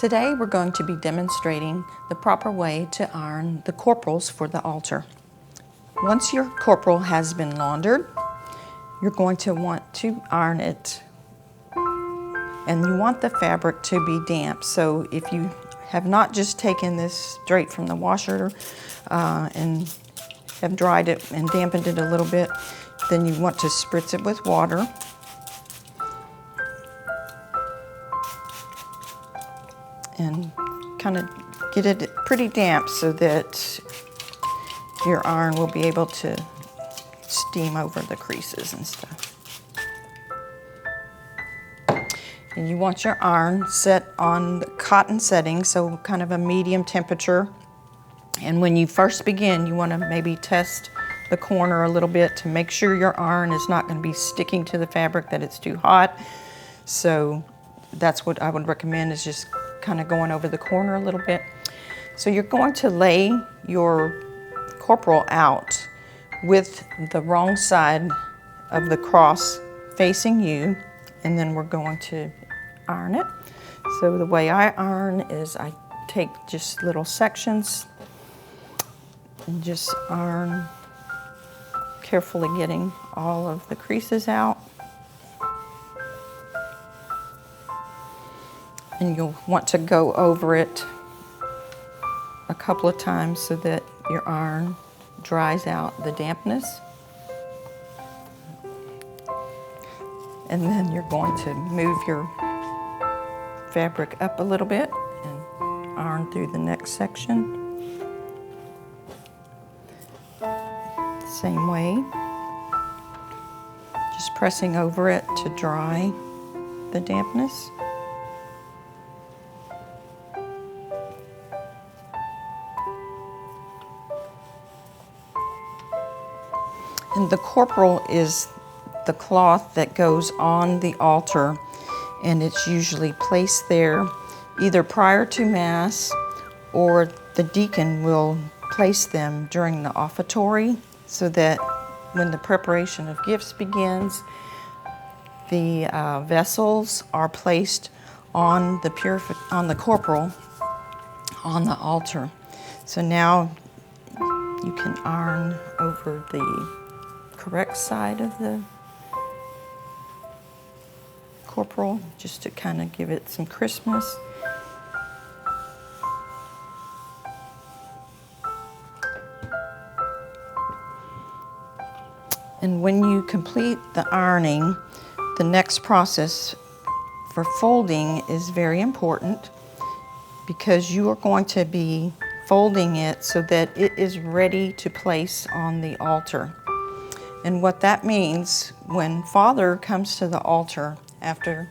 Today we're going to be demonstrating the proper way to iron the corporals for the altar. Once your corporal has been laundered, you're going to want to iron it, and you want the fabric to be damp. So if you have not just taken this straight from the washer and have dried it and dampened it a little bit, then you want to spritz it with water. And kind of get it pretty damp so that your iron will be able to steam over the creases and stuff. And you want your iron set on the cotton setting, so kind of a medium temperature. And when you first begin, you want to maybe test the corner a little bit to make sure your iron is not going to be sticking to the fabric, that it's too hot. So that's what I would recommend, is just kind of going over the corner a little bit. So you're going to lay your corporal out with the wrong side of the cross facing you, and then we're going to iron it. So the way I iron is I take just little sections and just iron, carefully getting all of the creases out. And you'll want to go over it a couple of times so that your iron dries out the dampness. And then you're going to move your fabric up a little bit and iron through the next section. Same way, just pressing over it to dry the dampness. And the corporal is the cloth that goes on the altar, and it's usually placed there either prior to Mass, or the deacon will place them during the offertory, so that when the preparation of gifts begins, the vessels are placed on the corporal on the altar. So now you can iron over the correct side of the corporal, just to kind of give it some crispness. And when you complete the ironing, the next process for folding is very important, because you are going to be folding it so that it is ready to place on the altar. And what that means, when Father comes to the altar after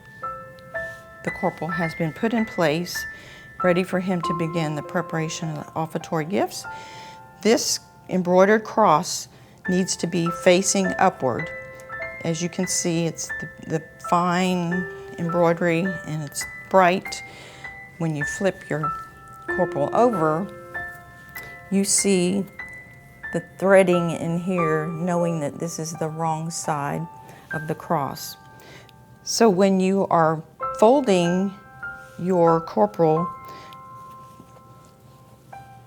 the corporal has been put in place, ready for him to begin the preparation of the offertory gifts, this embroidered cross needs to be facing upward. As you can see, it's the fine embroidery, and it's bright. When you flip your corporal over, you see the threading in here, knowing that this is the wrong side of the cross. So when you are folding your corporal,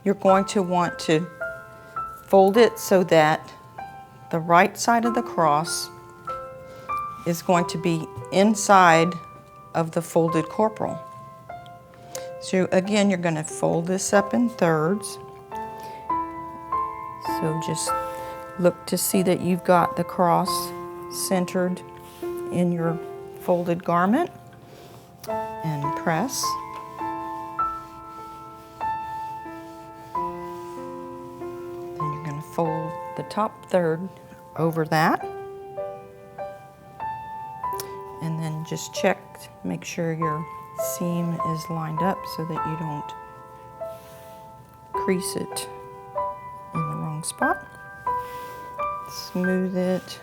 you're going to want to fold it so that the right side of the cross is going to be inside of the folded corporal. So again, you're going to fold this up in thirds. So just look to see that you've got the cross centered in your folded garment, and press. Then you're going to fold the top third over that, and then just check, make sure your seam is lined up so that you don't crease it in the wrong spot. Smooth it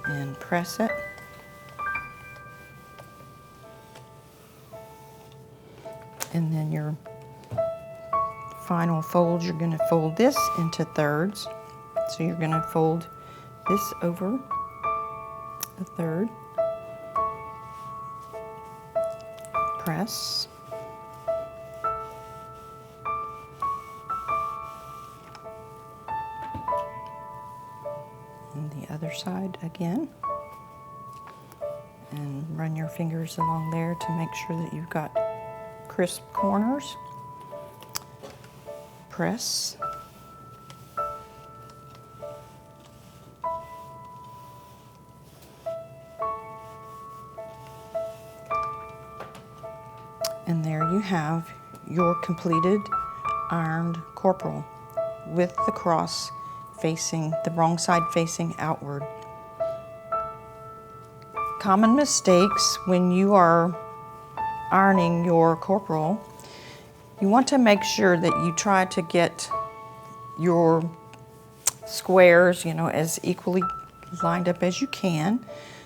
and press it. And then your final fold, you're going to fold this into thirds. So you're going to fold this over the third, press, side again. And run your fingers along there to make sure that you've got crisp corners. Press. And there you have your completed ironed corporal with the cross facing, the wrong side facing outward. Common mistakes when you are ironing your corporal, you want to make sure that you try to get your squares, as equally lined up as you can,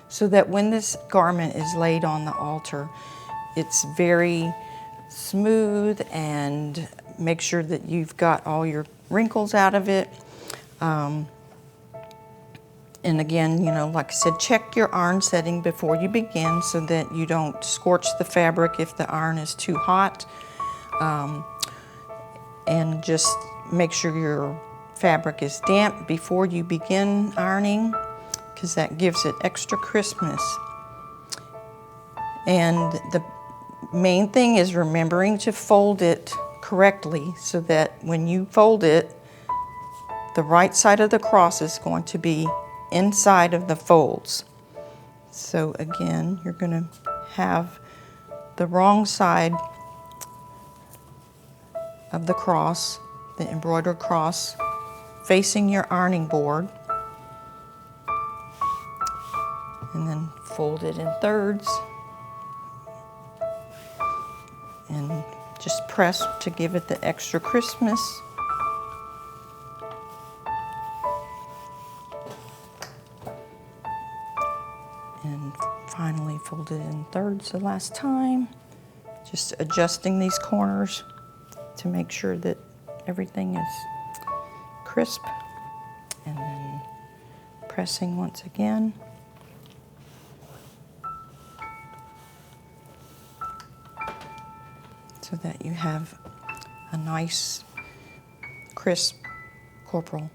so that when this garment is laid on the altar, it's very smooth, and make sure that you've got all your wrinkles out of it. And again, like I said, check your iron setting before you begin so that you don't scorch the fabric if the iron is too hot. And just make sure your fabric is damp before you begin ironing, because that gives it extra crispness. And the main thing is remembering to fold it correctly so that when you fold it, the right side of the cross is going to be inside of the folds. So again, you're going to have the wrong side of the cross, the embroidered cross, facing your ironing board, and then fold it in thirds and just press to give it the extra crispness. And finally fold it in thirds the last time, just adjusting these corners to make sure that everything is crisp, and then pressing once again. So that you have a nice, crisp corporal.